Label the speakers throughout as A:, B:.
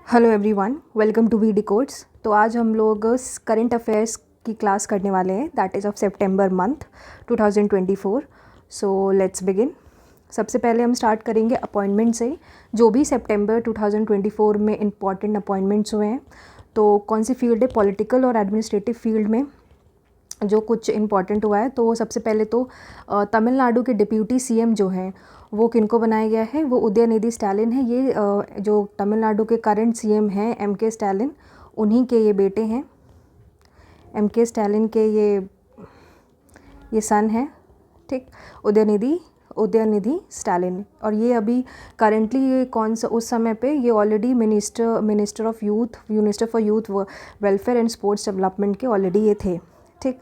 A: Hello everyone, welcome to V decodes. तो आज हम लोग करंट अफेयर्स की क्लास करने वाले हैं, that is of September month 2024। So let's begin. सबसे पहले हम स्टार्ट करेंगे अपॉइंटमेंट से, जो भी सितंबर 2024 में इम्पॉर्टेंट अपॉइंटमेंट्स हुए हैं। तो कौन सी फील्ड है, पॉलिटिकल और एडमिनिस्ट्रेटिव फील्ड में जो कुछ इम्पॉर्टेंट हुआ है। तो सबसे पहले तो तमिलनाडु के डिप्यूटी सीएम जो हैं वो किनको बनाया गया है, वो उदयनिधि स्टैलिन है। ये जो तमिलनाडु के करंट सीएम हैं एमके स्टैलिन, उन्हीं के ये बेटे हैं। एमके स्टैलिन के ये सन है, ठीक, उदयनिधि स्टैलिन। और ये अभी करंटली ये कौन सा, उस समय पे ये already minister for youth welfare and sports development के ऑलरेडी ये थे, ठीक।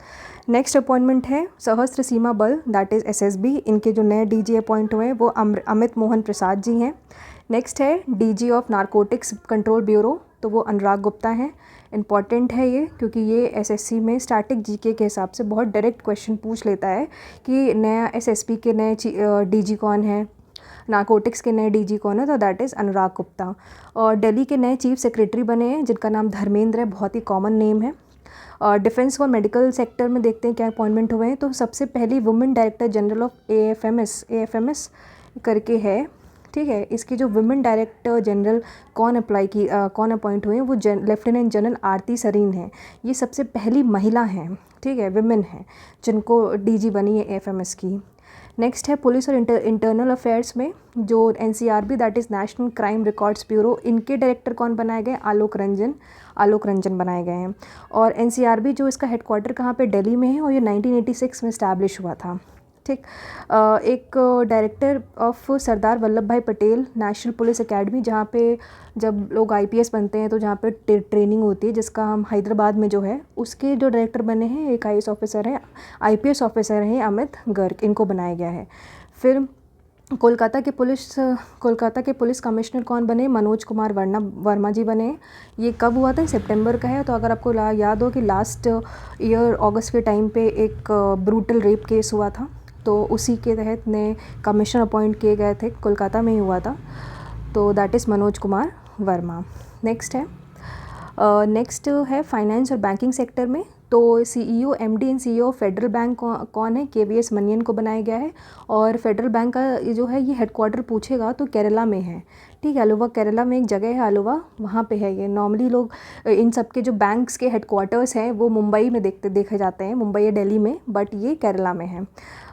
A: नेक्स्ट अपॉइंटमेंट है सशस्त्र सीमा बल, दैट इज़ एसएसबी। इनके जो नए डीजी अपॉइंट हुए हैं वो अमित मोहन प्रसाद जी हैं। नेक्स्ट है DG of narcotics control bureau, तो वो अनुराग गुप्ता हैं। इम्पॉर्टेंट है ये क्योंकि ये एसएससी में स्टैटिक जीके के हिसाब से बहुत डायरेक्ट क्वेश्चन पूछ लेता है कि नया एसएसपी के नए डीजी कौन है, नारकोटिक्स के नए डीजी कौन है, तो दैट इज़ अनुराग गुप्ता। और दिल्ली के नए चीफ सेक्रेटरी बने हैं जिनका नाम धर्मेंद्र है, बहुत ही कॉमन नेम है। और डिफेंस और मेडिकल सेक्टर में देखते हैं क्या अपॉइंटमेंट हुए हैं। तो सबसे पहली women director general of AFMS करके है, ठीक है। इसकी जो वुमेन डायरेक्टर जनरल कौन अपॉइंट हुए हैं, वो लेफ्टिनेंट जनरल आरती सरीन है। ये सबसे पहली महिला हैं, ठीक है, विमेन हैं जिनको डीजी बनी है एएफएमएस की। नेक्स्ट है पुलिस और इंटरनल अफेयर्स में जो NCRB, that is national crime records bureau, इनके डायरेक्टर कौन बनाए गए, आलोक रंजन बनाए गए हैं। और एनसीआरबी जो इसका हेडक्वार्टर कहाँ पे, दिल्ली में है, और ये 1986 में इस्टेब्लिश हुआ था, ठीक। एक डायरेक्टर ऑफ सरदार वल्लभ भाई पटेल नेशनल पुलिस एकेडमी, जहाँ पे जब लोग आईपीएस बनते हैं तो जहाँ पे ट्रेनिंग होती है, जिसका हम हैदराबाद में जो है, उसके जो डायरेक्टर बने हैं एक आईपीएस ऑफिसर हैं अमित गर्ग, इनको बनाया गया है। फिर कोलकाता के पुलिस कमिश्नर कौन बने, मनोज कुमार वर्मा जी बने। ये कब हुआ था, सितंबर का है। तो अगर आपको याद हो कि लास्ट ईयर अगस्त के टाइम पे एक ब्रूटल रेप केस हुआ था, तो उसी के तहत नए कमिश्नर अपॉइंट किए गए थे, कोलकाता में ही हुआ था। तो that is Manoj Kumar Verma. Next है फाइनेंस और बैंकिंग सेक्टर में, तो CEO, MD and CEO federal bank कौन है, केवीएस मनियन को बनाया गया है। और फेडरल बैंक का जो है ये हेडक्वार्टर पूछेगा तो केरला में है, ठीक है। अलोवा केरला में एक जगह है अलोवा, वहाँ पे है ये। नॉर्मली लोग इन सब के जो बैंक्स के हेडक्वार्टर्स हैं वो मुंबई में देखे जाते हैं, मुंबई या दिल्ली में, बट ये केरला में है।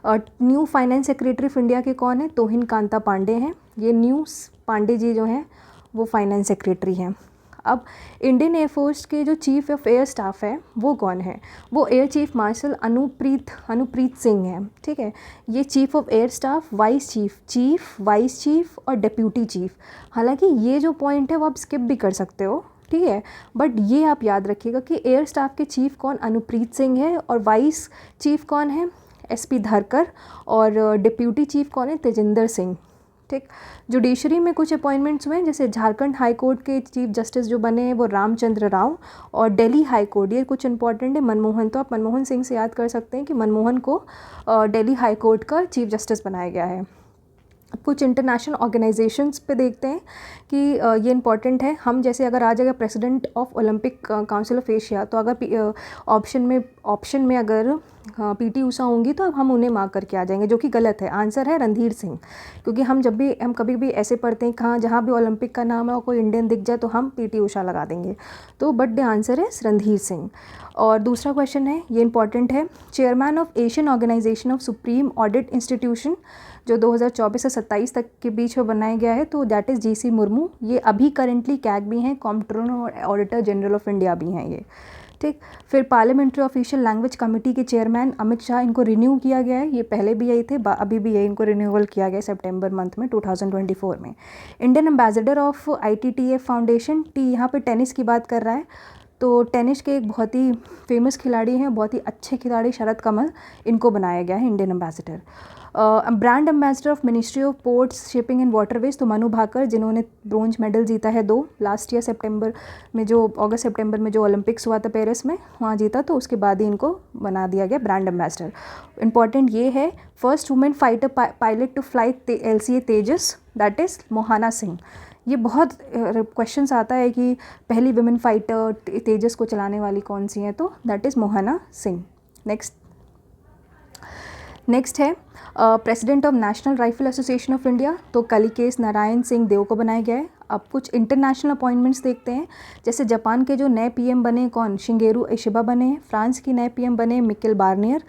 A: और new finance secretary of India के कौन है, तोहिन कांता पांडे हैं। ये न्यू पांडे जी जो हैं वो फाइनेंस सेक्रेटरी हैं। अब इंडियन एयरफोर्स के जो चीफ ऑफ एयर स्टाफ है वो कौन है, वो air chief marshal Anupreet Singh है, ठीक है। ये chief of air staff, vice chief और डिप्यूटी चीफ। हालांकि ये जो पॉइंट है वो आप स्किप भी कर सकते हो, ठीक है, बट ये आप याद रखिएगा कि एयर स्टाफ के चीफ कौन अनुप्रीत सिंह है, और वाइस चीफ कौन है, एसपी धरकर, और डिप्यूटी चीफ कौन है, तेजिंदर सिंह, ठीक। जुडिशरी में कुछ अपॉइंटमेंट्स हुए हैं, जैसे झारखंड हाई कोर्ट के चीफ जस्टिस जो बने हैं वो रामचंद्र राव, और दिल्ली हाई कोर्ट, ये कुछ इंपॉर्टेंट है, मनमोहन। तो आप मनमोहन सिंह से याद कर सकते हैं कि मनमोहन को दिल्ली हाई कोर्ट का चीफ जस्टिस बनाया गया है। कुछ इंटरनेशनल ऑर्गेनाइजेशंस पे देखते हैं कि ये इंपॉर्टेंट है। हम जैसे अगर आ जाएगा president of Olympic council of Asia, तो अगर ऑप्शन में अगर पीटी ऊषा होंगी तो अब हम उन्हें मार्क करके आ जाएंगे, जो कि गलत है। आंसर है रणधीर सिंह, क्योंकि हम कभी भी ऐसे पढ़ते हैं कहाँ, जहाँ भी ओलंपिक का नाम है और कोई इंडियन दिख जाए तो हम पीटी ऊषा लगा देंगे, तो बट द आंसर है रणधीर सिंह। और दूसरा क्वेश्चन है, ये इंपॉर्टेंट है, chairman of Asian organisation of supreme audit institution, जो 2024 से 27 तक के बीच में बनाया गया है, तो दैट इज़ जीसी मुर्मू। ये अभी करेंटली कैग भी हैं, कॉम्प्ट्रोलर और ऑडिटर जनरल ऑफ इंडिया भी हैं ये, ठीक। फिर पार्लियामेंट्री ऑफिशियल लैंग्वेज कमेटी के चेयरमैन अमित शाह, इनको रिन्यू किया गया है। ये पहले भी यही थे, अभी भी यही इनको रिन्यूअल किया गया सितंबर मंथ में 2024 में। Indian ambassador of ITTF foundation, यहाँ पे टेनिस की बात कर रहा है, तो टेनिस के एक बहुत ही फेमस खिलाड़ी हैं, बहुत ही अच्छे खिलाड़ी, शरद कमल, इनको बनाया गया है Indian ambassador. Brand ambassador of ministry of ports, shipping and waterways, तो मनु भाकर, जिन्होंने ब्रोंज मेडल जीता है 2 लास्ट ईयर अगस्त सितंबर में जो ओलंपिक्स हुआ था पेरिस में, वहाँ जीता, तो उसके बाद ही इनको बना दिया गया ब्रांड एम्बेसडर। इंपॉर्टेंट ये है, first women fighter pilot to fly LCA Tejas, that is Mohana Singh. ये बहुत क्वेश्चंस आता है कि पहली वुमेन फाइटर तेजस को चलाने वाली कौन सी है, तो that is Mohana Singh. Next है president of national rifle association of India, तो कलिकेश नारायण सिंह देव को बनाया गया है। अब कुछ इंटरनेशनल अपॉइंटमेंट्स देखते हैं, जैसे जापान के जो नए पीएम बने कौन, शिंगेरू इशिबा बने हैं। फ्रांस की नए पीएम बने मिकेल बार्नियर।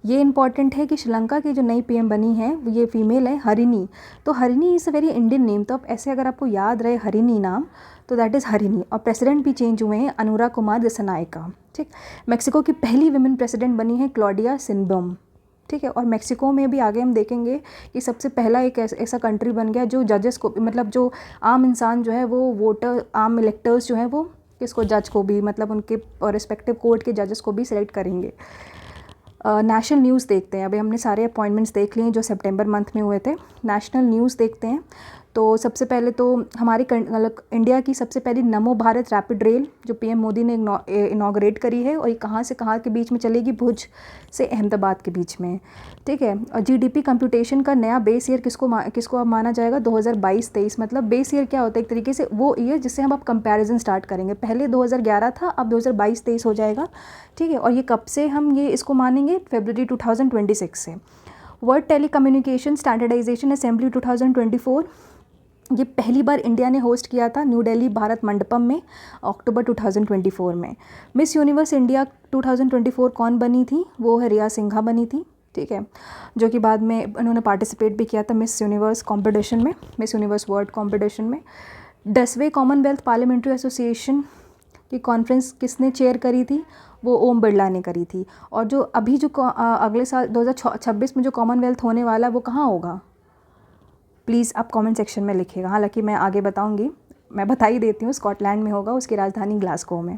A: ये इंपॉर्टेंट है कि श्रीलंका की जो नई पीएम बनी है ये फीमेल है, हरिनी। तो Harini is a very Indian name, तो अब ऐसे अगर आपको याद रहे हरिनी नाम तो दैट इज़ हरिनी। और प्रेसिडेंट भी चेंज हुए हैं, अनुराग कुमार दिसनायका। ठीक, मेक्सिको की पहली वुमेन प्रेसिडेंट बनी है क्लॉडिया सिनबम। ठीक है, और मेक्सिको में भी आगे हम देखेंगे कि सबसे पहला एक ऐसा कंट्री बन गया जो जजेस को, मतलब जो आम इंसान जो है वो वोटर, आम इलेक्टर्स जो हैं वो किसको, जज को भी, मतलब उनके रिस्पेक्टिव कोर्ट के जजेस को भी सिलेक्ट करेंगे। नेशनल न्यूज़ देखते हैं। अभी हमने सारे अपॉइंटमेंट्स देख लिए हैं जो सितंबर मंथ में हुए थे। नेशनल न्यूज़ देखते हैं, तो सबसे पहले तो हमारी इंडिया की सबसे पहली नमो भारत रैपिड रेल जो पीएम मोदी ने इनॉग्रेट करी है, और ये कहाँ से कहाँ के बीच में चलेगी, भुज से अहमदाबाद के बीच में। ठीक है, और जीडीपी कंप्यूटेशन का नया बेस ईयर किसको अब माना जाएगा, 2022-23। मतलब बेस ईयर क्या होता है, एक तरीके से वो ईयर जिससे हम अब कंपैरिजन स्टार्ट करेंगे। पहले 2011 था, अब 2022-23 हो जाएगा। ठीक है, और ये कब से हम ये इसको मानेंगे, फरवरी 2026 से। वर्ल्ड टेलीकम्युनिकेशन स्टैंडर्डाइजेशन असेंबली 2024 ये पहली बार इंडिया ने होस्ट किया था न्यू दिल्ली भारत मंडपम में अक्टूबर 2024 में। मिस यूनिवर्स इंडिया 2024 कौन बनी थी, वो है रिया सिंघा बनी थी। ठीक है, जो कि बाद में उन्होंने पार्टिसिपेट भी किया था मिस यूनिवर्स कॉम्पिटिशन में, मिस यूनिवर्स वर्ल्ड कॉम्पिटिशन में। 10वें कॉमनवेल्थ पार्लियामेंट्री एसोसिएशन की कॉन्फ्रेंस किसने चेयर करी थी, वो ओम बिरला ने करी थी। और जो अभी जो अगले साल 2026 में जो कॉमनवेल्थ होने वाला है वो कहाँ होगा, प्लीज़ आप कमेंट सेक्शन में लिखिएगा। हालांकि मैं आगे बताऊंगी, मैं बता ही देती हूँ, स्कॉटलैंड में होगा, उसकी राजधानी ग्लासगो में।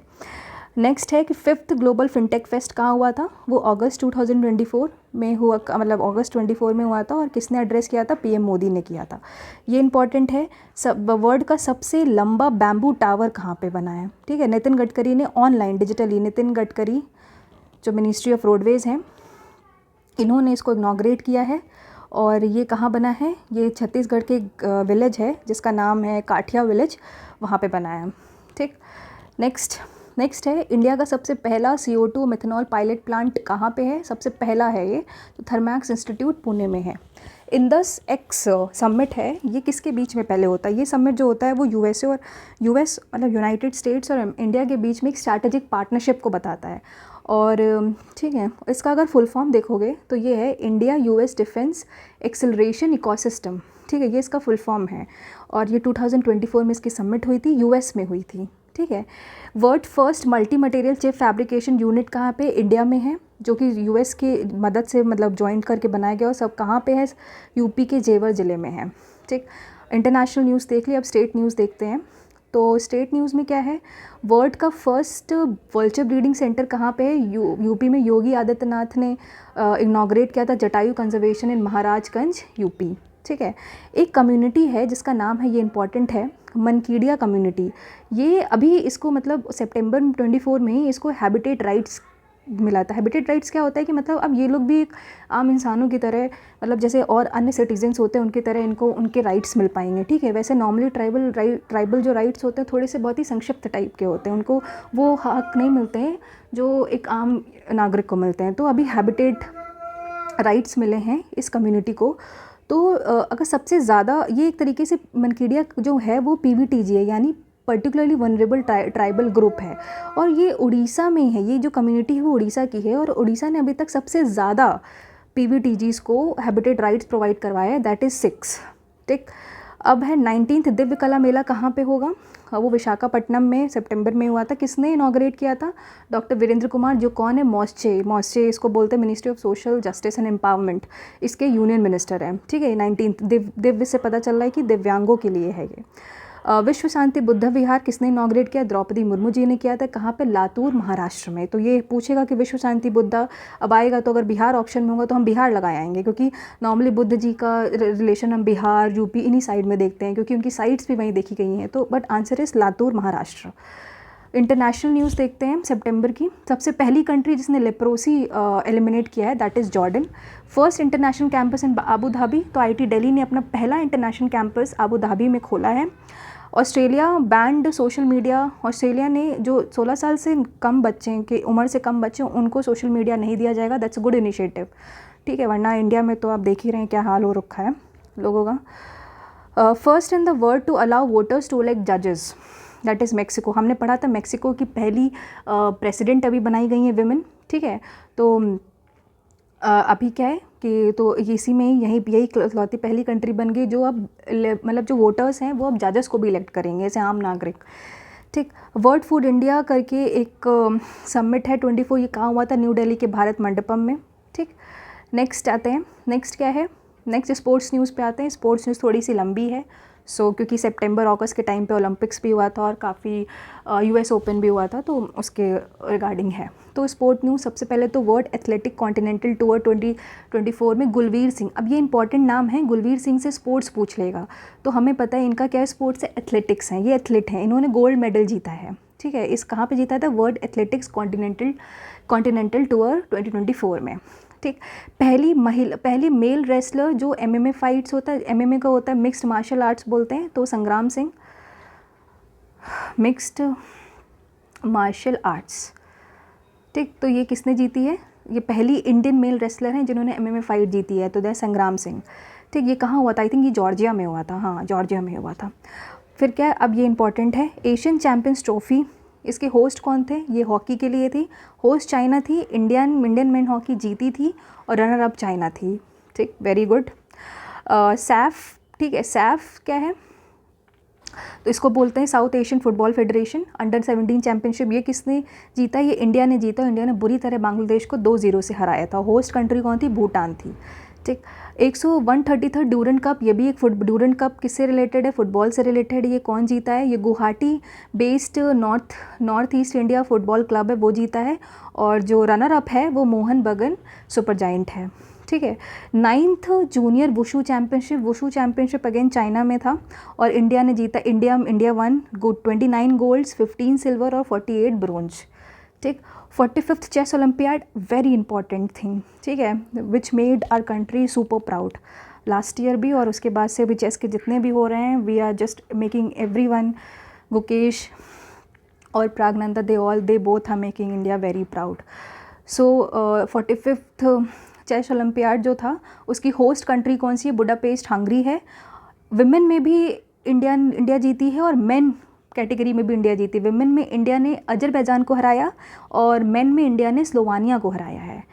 A: नेक्स्ट है कि 5th ग्लोबल फिनटेक फेस्ट कहाँ हुआ था, वो अगस्त 2024 में हुआ, मतलब अगस्त 24 में हुआ था। और किसने एड्रेस किया था, पीएम मोदी ने किया था। ये इंपॉर्टेंट है। वर्ल्ड का सबसे लंबा बैम्बू टावर कहाँ पे बना है, ठीक है, नितिन गडकरी ने ऑनलाइन डिजिटली, नितिन गडकरी जो मिनिस्ट्री ऑफ रोडवेज़ हैं इन्होंने इसको इनॉग्रेट किया है। और ये कहाँ बना है, ये छत्तीसगढ़ के विलेज है जिसका नाम है काठिया विलेज, वहाँ पे बना है। ठीक, नेक्स्ट है इंडिया का सबसे पहला CO2 मिथेनॉल पायलट प्लांट कहाँ पे है, सबसे पहला है ये, तो थर्मैक्स इंस्टीट्यूट पुणे में है। इंडस एक्स समिट है, ये किसके बीच में पहले होता है, ये समिट जो होता है वो यूएस मतलब यूनाइटेड स्टेट्स और इंडिया के बीच में एक स्ट्रैटेजिक पार्टनरशिप को बताता है। और ठीक है, इसका अगर फुल फॉर्म देखोगे तो ये है India US defence acceleration ecosystem. ठीक है, ये इसका फुल फॉर्म है। और ये 2024 में इसकी समिट हुई थी, US में हुई थी। ठीक है, world first multi material chip fabrication unit कहाँ पे, इंडिया में है, जो कि US की मदद से मतलब जॉइंट करके बनाया गया। और सब कहाँ पे है, यूपी के जेवर ज़िले में है। ठीक, इंटरनेशनल न्यूज़ देख लिया, अब स्टेट न्यूज़ देखते हैं। तो स्टेट न्यूज़ में क्या है, वर्ल्ड का फर्स्ट वल्चर ब्रीडिंग सेंटर कहाँ पे है, यूपी में योगी आदित्यनाथ ने इनॉग्रेट किया था, Jatayu conservation in Maharajganj UP. ठीक है, एक कम्युनिटी है जिसका नाम है, ये इंपॉर्टेंट है, मनकीडिया कम्युनिटी। ये अभी इसको मतलब सितंबर 24 में ही इसको हैबिटेट राइट्स मिला था। हैबिटेट राइट्स क्या होता है कि मतलब अब ये लोग भी एक आम इंसानों की तरह, मतलब जैसे और अन्य सिटीजन्स होते हैं उनकी तरह इनको उनके राइट्स मिल पाएंगे। ठीक है, वैसे नॉर्मली ट्राइबल जो राइट्स होते हैं थोड़े से बहुत ही संक्षिप्त टाइप के होते हैं, उनको वो हक नहीं मिलते हैं जो एक आम नागरिक को मिलते हैं। तो अभी हैबिटेट राइट्स मिले हैं इस कम्युनिटी को। तो अगर सबसे ज़्यादा ये एक तरीके से मनकीडिया जो है वो PVTG है, यानी पर्टिकुलरली वनरेबल ट्राइबल ग्रुप है। और ये उड़ीसा में है, ये जो कम्युनिटी है वो उड़ीसा की है। और उड़ीसा ने अभी तक सबसे ज़्यादा PVTGs को हैबिटेट राइट्स प्रोवाइड करवाया है, दैट इज़ 6। ठीक, अब है 19th दिव्य कला मेला कहाँ पे होगा, वो विशाखापट्टनम में सितंबर में हुआ था। किसने इनॉग्रेट किया था, डॉक्टर वीरेंद्र कुमार, जो कौन है, मॉस्चे इसको बोलते हैं, ministry of social justice and empowerment, इसके यूनियन मिनिस्टर हैं। ठीक है, 19th दिव्य से पता चल रहा है कि दिव्यांगों के लिए है ये। विश्व शांति बुद्ध विहार किसने इनॉग्रेट किया, द्रौपदी मुर्मू जी ने किया था। कहाँ पे, लातूर महाराष्ट्र में। तो ये पूछेगा कि विश्व शांति बुद्ध अब आएगा तो अगर बिहार ऑप्शन में होगा तो हम बिहार लगाए आएंगे, क्योंकि नॉर्मली बुद्ध जी का रिलेशन हम बिहार यूपी इन्हीं साइड में देखते हैं, क्योंकि उनकी साइट्स भी वहीं देखी गई हैं। तो बट आंसर इस लातूर महाराष्ट्र। इंटरनेशनल न्यूज़ देखते हैं सितंबर की। सबसे पहली कंट्री जिसने लेप्रोसी एलिमिनेट किया है that is Jordan. First international campus in Abu Dhabi, तो IIT दिल्ली ने अपना पहला इंटरनेशनल कैंपस आबू धाबी में खोला है। Australia band social media. Australia ने जो 16 साल से कम बच्चे की उम्र से कम बच्चे उनको सोशल मीडिया नहीं दिया जाएगा। दैट्स गुड इनिशिएटिव, ठीक है, वरना इंडिया में तो आप देख ही रहे हैं क्या हाल हो रखा है लोगों का। First in the world to allow voters to elect जजेस, दैट इज़ मेक्सिको। हमने पढ़ा था मेक्सिको की पहली प्रेसिडेंट अभी बनाई गई है विमेन, ठीक है। तो अभी क्या है कि तो इसी में यही इकलौती पहली कंट्री बन गई जो अब मतलब जो वोटर्स हैं वो अब जजेस को भी इलेक्ट करेंगे ऐसे आम नागरिक, ठीक। वर्ल्ड फूड इंडिया करके एक समिट है 24, ये कहाँ हुआ था? न्यू दिल्ली के भारत मंडपम में, ठीक। नेक्स्ट आते हैं, नेक्स्ट क्या है? नेक्स्ट स्पोर्ट्स न्यूज़ पे आते हैं। स्पोर्ट्स न्यूज़ थोड़ी सी लंबी है, क्योंकि सितंबर अगस्त के टाइम पे ओलंपिक्स भी हुआ था और काफ़ी यूएस ओपन भी हुआ था, तो उसके रिगार्डिंग है। तो स्पोर्ट न्यूज़ सबसे पहले तो वर्ल्ड एथलेटिक कॉन्टिनेंटल टूर 2024 में गुलवीर सिंह, अब ये इंपॉर्टेंट नाम है, गुलवीर सिंह से स्पोर्ट्स पूछ लेगा तो हमें पता है इनका क्या स्पोर्ट्स है, एथलेटिक्स हैं, ये एथलीट हैं, इन्होंने गोल्ड मेडल जीता है, ठीक है। इस कहाँ पे जीता था? वर्ल्ड एथलेटिक्स कॉन्टिनेंटल टूर 2024 में, ठीक। पहली मेल रेसलर जो एमएमए फाइट्स होता है, एमएमए का होता है मिक्स्ड मार्शल आर्ट्स बोलते हैं, तो संग्राम सिंह, मिक्स्ड मार्शल आर्ट्स, ठीक। तो ये किसने जीती है? ये पहली इंडियन मेल रेसलर हैं जिन्होंने एमएमए फाइट जीती है, तो दैट संग्राम सिंह, ठीक। ये कहाँ हुआ था? आई थिंक ये जॉर्जिया में हुआ था, हाँ जॉर्जिया में हुआ था। फिर क्या है, अब ये इंपॉर्टेंट है, एशियन चैम्पियंस ट्रॉफी, इसके होस्ट कौन थे? ये हॉकी के लिए थी, होस्ट चाइना थी, इंडियन मेन हॉकी जीती थी और रनर अप चाइना थी, ठीक, वेरी गुड। सैफ, ठीक है, सैफ क्या है? तो इसको बोलते हैं south Asian football federation under 17 championship. ये किसने जीता? ये इंडिया ने जीता। इंडिया ने बुरी तरह बांग्लादेश को 2-0 से हराया था। होस्ट कंट्री कौन थी? भूटान थी, ठीक। 133 ड्यूरेंट कप, ये भी एक ड्यूरेंट कप किससे रिलेटेड है? फुटबॉल से रिलेटेड। ये कौन जीता है? ये Guwahati based north east India football club है, वो जीता है। और जो रनर अप है वो मोहन बगान सुपर जायंट है, ठीक है। 9th junior wushu championship again China में था और इंडिया ने जीता। इंडिया वन 29 गोल्ड्स, 15 सिल्वर और 48 ब्रोंज, ठीक। 45th chess olympiad, very important thing, ठीक है, which made our country super proud last year भी और उसके बाद से भी चेस के जितने भी हो रहे हैं, we are just making everyone, Gukesh और Praggnanandhaa, they both are making India very proud. So 45th chess olympiad जो था उसकी होस्ट कंट्री कौन सी है? बुडापेस्ट, हंगरी है। विमेन में भी इंडिया जीती है और मेन कैटेगरी में भी इंडिया जीती। विमेन में इंडिया ने अजरबैजान को हराया और मेन में इंडिया ने स्लोवानिया को हराया है,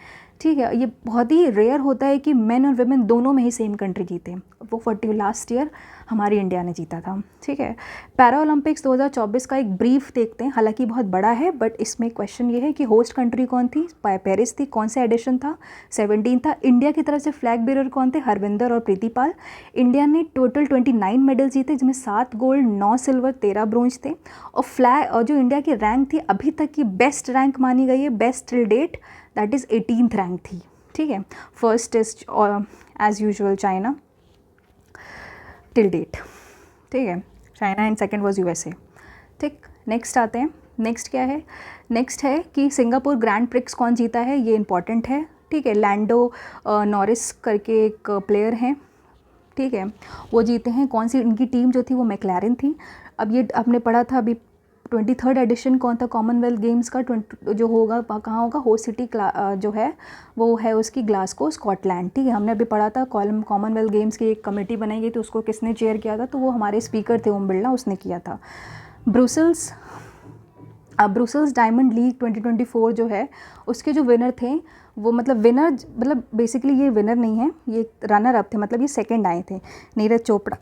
A: ठीक है। ये बहुत ही रेयर होता है कि मेन और विमेन दोनों में ही सेम कंट्री जीते, वो 40 लास्ट ईयर हमारी इंडिया ने जीता था, ठीक है। पैरा ओलंपिक्स 2024 का एक ब्रीफ देखते हैं, हालांकि बहुत बड़ा है, बट इसमें क्वेश्चन ये है कि होस्ट कंट्री कौन थी? पेरिस थी। कौन सा एडिशन था? 17 था। इंडिया की तरफ से फ्लैग बेरर कौन थे? हरविंदर और प्रीतिपाल। इंडिया ने टोटल 29 मेडल जीते, जिसमें 7 गोल्ड, 9 सिल्वर, 13 ब्रोंज थे। और जो इंडिया की रैंक थी अभी तक की बेस्ट रैंक मानी गई है, best till date, that is 18th rank थी, ठीक है। First is as usual China till date, ठीक है, China and second was USA, ठीक। नेक्स्ट आते हैं, नेक्स्ट क्या है? नेक्स्ट है कि सिंगापुर ग्रैंड प्रिक्स कौन जीता है? ये इंपॉर्टेंट है, ठीक है। लैंडो नॉरिस करके एक प्लेयर हैं, ठीक है, वो जीते हैं। कौन सी इनकी टीम जो थी वो मैक्लैरेन थी। अब ये आपने पढ़ा था अभी 23rd एडिशन कौन था कॉमनवेल्थ गेम्स का? जो होगा कहाँ होगा? होस्ट सिटी जो है वो है उसकी ग्लासगो, स्कॉटलैंड, ठीक है। हमने अभी पढ़ा था कॉमनवेल्थ गेम्स की एक कमेटी बनाई गई थी, उसको किसने चेयर किया था? तो वो हमारे स्पीकर थे ओम बिरला, उसने किया था। ब्रुसेल्स डायमंड लीग 2024 जो है उसके जो विनर थे वो मतलब बेसिकली ये विनर नहीं है, ये रनर अप थे, मतलब ये सेकंड आए थे। नीरज चोपड़ा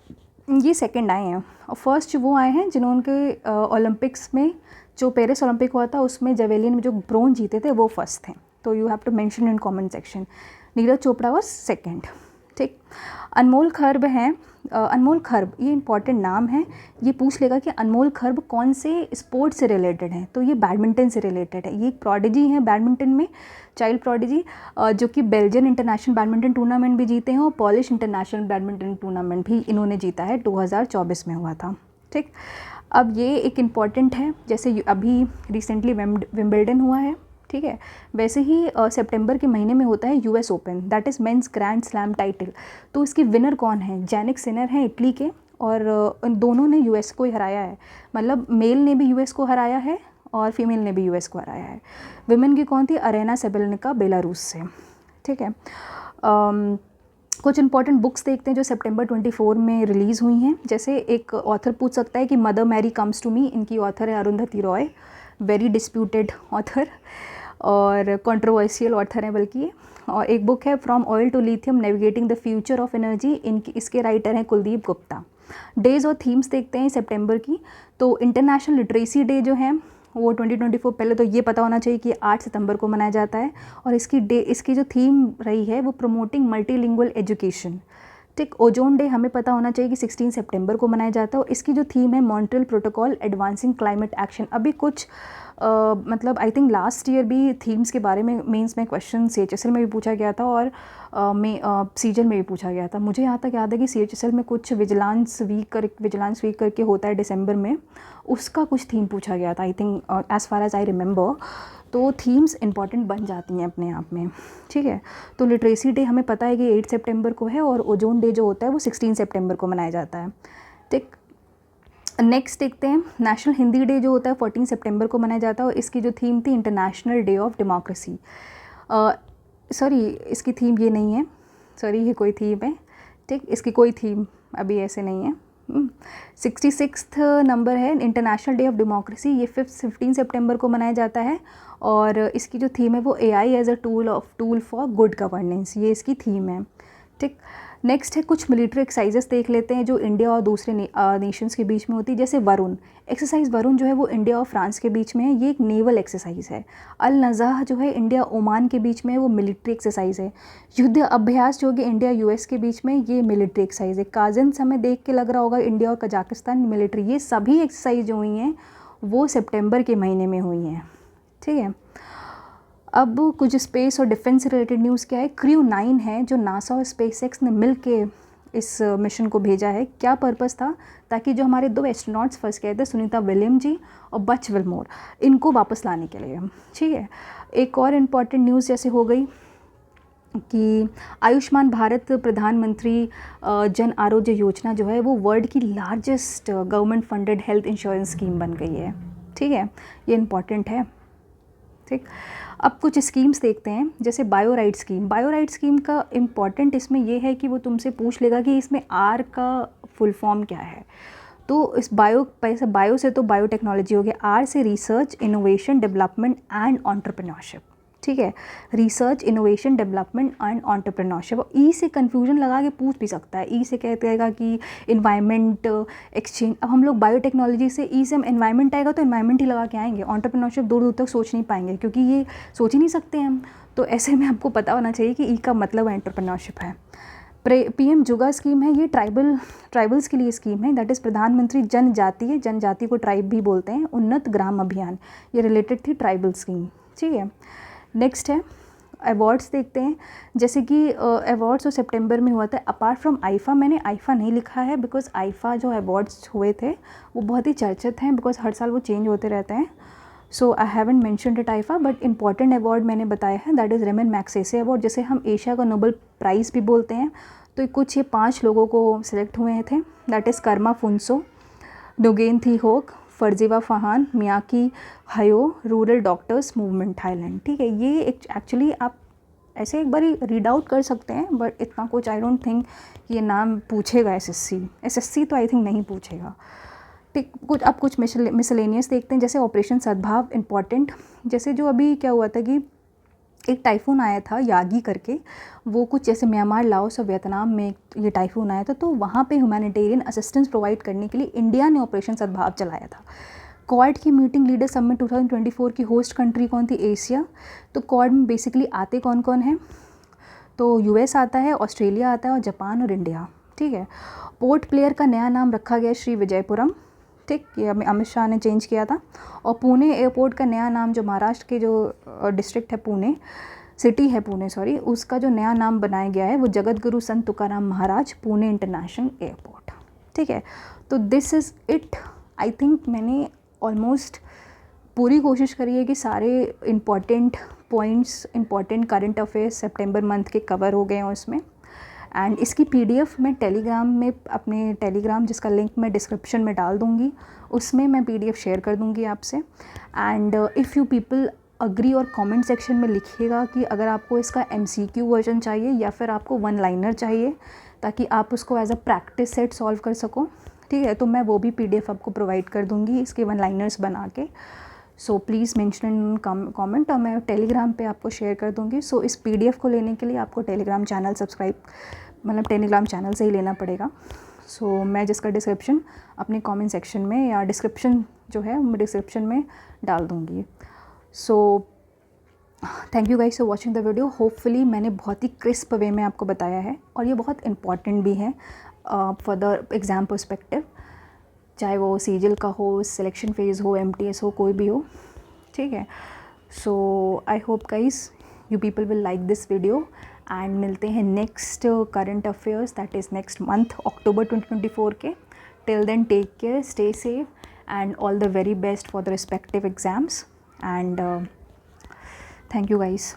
A: ये सेकंड आए हैं और फर्स्ट वो आए हैं जिन्होंने ओलंपिक्स में जो पेरिस ओलंपिक हुआ था उसमें जेवेलिन में जो ब्रोंज जीते थे वो फर्स्ट थे, तो you have to mention in comment section. Neeraj Chopra was second, ठीक। अनमोल खर्ब हैं, अनमोल खर्ब ये इंपॉर्टेंट नाम है, ये पूछ लेगा कि अनमोल खर्ब कौन से स्पोर्ट से रिलेटेड है, तो ये बैडमिंटन से रिलेटेड है। ये एक प्रोडिजी हैं बैडमिंटन में, चाइल्ड प्रोडिजी, जो कि बेल्जियन इंटरनेशनल बैडमिंटन टूर्नामेंट भी जीते हैं और पॉलिश इंटरनेशनल बैडमिंटन टूर्नामेंट भी इन्होंने जीता है, 2024 में हुआ था, ठीक। अब ये एक इम्पॉर्टेंट है, जैसे अभी रिसेंटली विम्बल्डन हुआ है, ठीक है, वैसे ही सितंबर के महीने में होता है US Open, that is men's grand slam title. तो इसकी विनर कौन है? जैनिक सिनर हैं इटली के और इन दोनों ने यूएस को ही हराया है, मतलब मेल ने भी यूएस को हराया है और फीमेल ने भी यूएस को हराया है। विमेन की कौन थी? अरेना सेबेलेंका बेलारूस से, ठीक है। कुछ इंपॉर्टेंट बुक्स देखते हैं जो सितंबर 24 में रिलीज़ हुई हैं। जैसे एक ऑथर पूछ सकता है कि mother Mary comes to me, इनकी ऑथर है Arundhati Roy, very disputed author और कंट्रोवर्शियल ऑथर है बल्कि ये। और एक बुक है from oil to lithium navigating the future of energy, इनकी इसके राइटर हैं कुलदीप गुप्ता। डेज़ और थीम्स देखते हैं सितंबर की। तो इंटरनेशनल लिटरेसी डे जो है वो 2024, पहले तो ये पता होना चाहिए कि 8 सितंबर को मनाया जाता है और इसकी जो थीम रही है वो प्रमोटिंग मल्टीलिंगुअल एजुकेशन, ठीक। ओजोन डे हमें पता होना चाहिए कि 16 सितंबर को मनाया जाता है और इसकी जो थीम है Montreal protocol advancing climate action. अभी कुछ मतलब आई थिंक लास्ट ईयर भी थीम्स के बारे में मेंस में क्वेश्चन CHSL में भी पूछा गया था और सीजल में भी पूछा गया था। मुझे यहाँ तक याद है कि CHSL में कुछ विजिलेंस वीक करके होता है दिसंबर में, उसका कुछ थीम पूछा गया था I think, as far as I remember. तो थीम्स इंपॉर्टेंट बन जाती हैं अपने आप में, ठीक है। तो लिटरेसी डे हमें पता है कि 8 सितंबर को है और ओजोन डे जो होता है वो 16 सितंबर को मनाया जाता है, ठीक। नेक्स्ट देखते हैं नेशनल हिंदी डे जो होता है 14 सितंबर को मनाया जाता है और इसकी जो थीम थी international day of democracy. Sorry इसकी थीम ये नहीं है, सॉरी ये कोई थीम है, ठीक। इसकी कोई थीम अभी ऐसे नहीं है। 66 नंबर है इंटरनेशनल डे ऑफ डेमोक्रेसी, ये 15 सितंबर को मनाया जाता है और इसकी जो थीम है वो AI as a tool for good governance, ये इसकी थीम है, ठीक। नेक्स्ट है कुछ मिलिट्री एक्सरसाइजेस देख लेते हैं जो इंडिया और दूसरे नेशंस के बीच में होती है। जैसे वरुण एक्सरसाइज, वरुण जो है वो इंडिया और फ्रांस के बीच में है, ये एक नेवल एक्सरसाइज है। अल नज़ाह जो है इंडिया ओमान के बीच में है, वो मिलिट्री एक्सरसाइज है। युद्ध अभ्यास जो कि इंडिया US के बीच में, ये मिलिट्री एक्सरसाइज है। काजन्स हमें देख के लग रहा होगा इंडिया और कजाकिस्तान मिलिट्री, ये सभी एक्सरसाइज जो हुई हैं वो सितंबर के महीने में हुई हैं, ठीक है। अब कुछ स्पेस और डिफेंस रिलेटेड न्यूज़ क्या है। क्रू 9 है जो नासा और SpaceX ने मिल के इस मिशन को भेजा है। क्या पर्पस था? ताकि जो हमारे 2 एस्ट्रोनॉट्स फंस गए थे, सुनीता विलियम जी और बच विलमोर, इनको वापस लाने के लिए, ठीक है। एक और इम्पॉर्टेंट न्यूज़ जैसे हो गई कि आयुष्मान भारत प्रधानमंत्री जन आरोग्य योजना जो है वो वर्ल्ड की largest government funded health insurance scheme बन गई है, ठीक है। ये इम्पॉर्टेंट है, ठीक। अब कुछ स्कीम्स देखते हैं जैसे bio right scheme. Bio right scheme का इम्पॉर्टेंट इसमें ये है कि वो तुमसे पूछ लेगा कि इसमें R का फुल फॉर्म क्या है। तो इस बायो से तो बायोटेक्नोलॉजी हो गया, R से research innovation development and entrepreneurship, ठीक है। Research innovation development and entrepreneurship. E से कन्फ्यूजन लगा के पूछ भी सकता है, E से कहेगा कि इन्वायरमेंट एक्सचेंज। अब हम लोग बायोटेक्नोलॉजी से E से हम एनवायरमेंट आएगा तो एनवायरमेंट ही लगा के आएंगे, एंटरप्रेन्योरशिप दूर दूर तक सोच नहीं पाएंगे क्योंकि ये सोच ही नहीं सकते हम। तो ऐसे में आपको पता होना चाहिए कि E का मतलब एंटरप्रेन्योरशिप है। PM जुगा स्कीम है, ये ट्राइबल्स के लिए स्कीम है, दैट इज़ प्रधानमंत्री जनजाति को ट्राइब भी बोलते हैं, उन्नत ग्राम अभियान, ये रिलेटेड थी ट्राइबल स्कीम, ठीक है। नेक्स्ट है अवार्ड्स देखते हैं। जैसे कि अवार्ड्स तो सितंबर में हुआ था। अपार्ट फ्रॉम आईफा, मैंने आईफा नहीं लिखा है बिकॉज आईफा जो अवार्ड्स हुए थे वो बहुत ही चर्चित हैं बिकॉज हर साल वो चेंज होते रहते हैं। So I haven't mentioned it IIFA, but important award मैंने बताया है, that is Ramon Magsaysay award, जिसे हम एशिया का नोबेल प्राइज़ भी बोलते हैं। तो कुछ ये 5 लोगों को सिलेक्ट हुए थे, दैट इज़ कर्मा फुनसो, नोगेन थी होक, फर्जीवा फहान, मियाकी हायो, रूरल डॉक्टर्स मूवमेंट थाईलैंड, ठीक है। ये एक्चुअली आप ऐसे एक बार रीड आउट कर सकते हैं बट इतना कुछ आई डोंट थिंक ये नाम पूछेगा SSC तो आई थिंक नहीं पूछेगा, ठीक। कुछ मिसलेनियस देखते हैं जैसे ऑपरेशन सद्भाव इम्पॉर्टेंट। जैसे जो अभी क्या हुआ था कि एक टाइफून आया था यागी करके, वो कुछ जैसे म्यांमार, लाओस और वियतनाम में ये टाइफून आया था, तो वहाँ पे ह्यूमैनिटेरियन असिस्टेंस प्रोवाइड करने के लिए इंडिया ने ऑपरेशन सद्भाव चलाया था। क्वाड की मीटिंग लीडर समिट 2024 की होस्ट कंट्री कौन थी? एशिया। तो क्वाड में बेसिकली आते कौन कौन हैं? तो US आता है, ऑस्ट्रेलिया आता है और जापान और इंडिया, ठीक है। पोर्ट प्लेयर का नया नाम रखा गया श्री विजयपुरम, ठीक, ये अमित शाह ने चेंज किया था। और पुणे एयरपोर्ट का नया नाम, जो महाराष्ट्र के जो डिस्ट्रिक्ट है पुणे, सिटी है पुणे सॉरी, उसका जो नया नाम बनाया गया है वो जगत गुरु संत तुकाराम महाराज पुणे इंटरनेशनल एयरपोर्ट, ठीक है। तो this is it. I think मैंने ऑलमोस्ट पूरी कोशिश करी है कि सारे important points, important current affairs सितंबर मंथ के कवर हो गए हैं उसमें। एंड इसकी PDF मैं टेलीग्राम में, अपने टेलीग्राम जिसका लिंक मैं डिस्क्रिप्शन में डाल दूँगी, उसमें मैं PDF शेयर कर दूँगी आपसे। And if you people agree और कमेंट सेक्शन में लिखिएगा कि अगर आपको इसका MCQ वर्जन चाहिए या फिर आपको वन लाइनर चाहिए, ताकि आप उसको as a practice set solve कर सको, ठीक है, तो मैं वो भी PDF आपको प्रोवाइड कर दूँगी इसके वन लाइनर्स बना के। So please mention in comment, और मैं टेलीग्राम पे आपको शेयर कर दूँगी। सो इस PDF को लेने के लिए आपको टेलीग्राम चैनल सब्सक्राइब, मतलब टेलीग्राम चैनल से ही लेना पड़ेगा। सो मैं जिसका डिस्क्रिप्शन अपने कमेंट सेक्शन में या डिस्क्रिप्शन जो है मैं डिस्क्रिप्शन में डाल दूँगी। So thank you guys for watching the video. Hopefully मैंने बहुत ही क्रिस्प वे में आपको बताया है, और ये बहुत इंपॉर्टेंट भी है फॉर द एग्ज़ाम पर्सपेक्टिव, चाहे वो सीजल का हो, सिलेक्शन फेज़ हो, MTS हो, कोई भी हो, ठीक है। So I hope guys you people will like this video, and मिलते हैं next current affairs, that is next month October 2024 के। Till then take care, stay safe, and all the very best for the respective exams, and thank you guys.